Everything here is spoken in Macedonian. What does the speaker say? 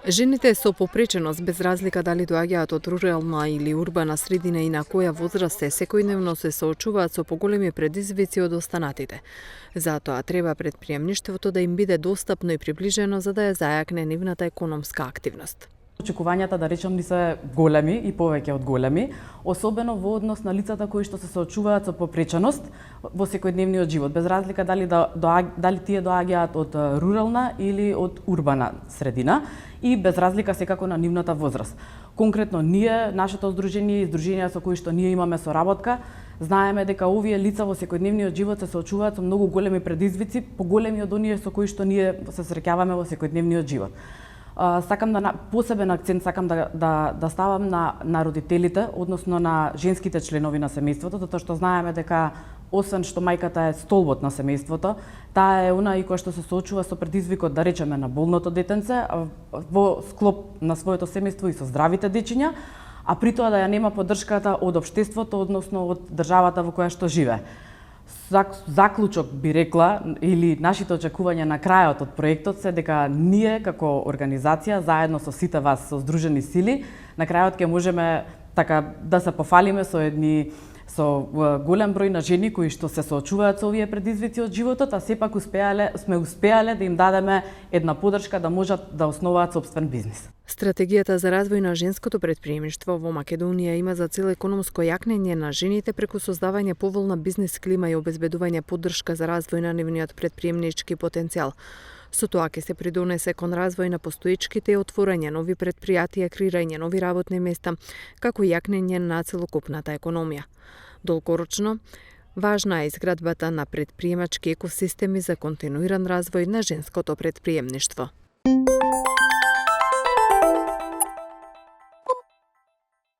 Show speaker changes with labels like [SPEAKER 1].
[SPEAKER 1] Жените со попреченост, без разлика дали доаѓаат од рурална или урбана средина и на која возраст се, секојдневно се соочуваат со поголеми предизвици од останатите. Затоа треба предприемништвото да им биде достапно и приближено за да ја зајакне нивната економска активност.
[SPEAKER 2] Очекувањата, да речам, ни се големи и повеќе од големи, особено во однос на лицата кои што се соочуваат со попреченост во секојдневниот живот, без разлика дали тие доаѓаат од рурална или од урбана средина и без разлика секако на нивната возраст. Конкретно ние, нашето здружение и здруженија со кои што ние имаме соработка, знаеме дека овие лица во секојдневниот живот се соочуваат со многу големи предизвици, поголеми од оние со кои што ние се среќаваме во секојдневниот живот. Сакам посебен акцент да ставам на родителите, односно на женските членови на семејството, затоа што знаеме дека освен што мајката е столбот на семејството, таа е она и која што се соочува со предизвикот, да речеме, на болното детенце, во склоп на своето семејство и со здравите дечиња, а при тоа да ја нема поддршката од општеството, односно од државата во која што живее. Заклучок би рекла, или нашите очекувања на крајот од проектот се дека ние како организација, заедно со сите вас со здружени сили, на крајот ќе можеме така да се пофалиме со голем број на жени кои што се соочуваат со овие предизвици од животот, а сепак сме успеале да им дадеме една поддршка да можат да основаат сопствен бизнис.
[SPEAKER 1] Стратегијата за развој на женското претприемништво во Македонија има за цел економско јакнење на жените преку создавање поволна бизнис клима и обезбедување поддршка за развој на нивниот претприемнички потенцијал. Со тоа ќе се придонесе кон развој на постоечките и отворање нови претпријатија, креирање нови работни места, како и јакнење на целокупната економија. Долгорочно, важна е изградбата на претприемачки екосистеми за континуиран развој на женското претприемништво.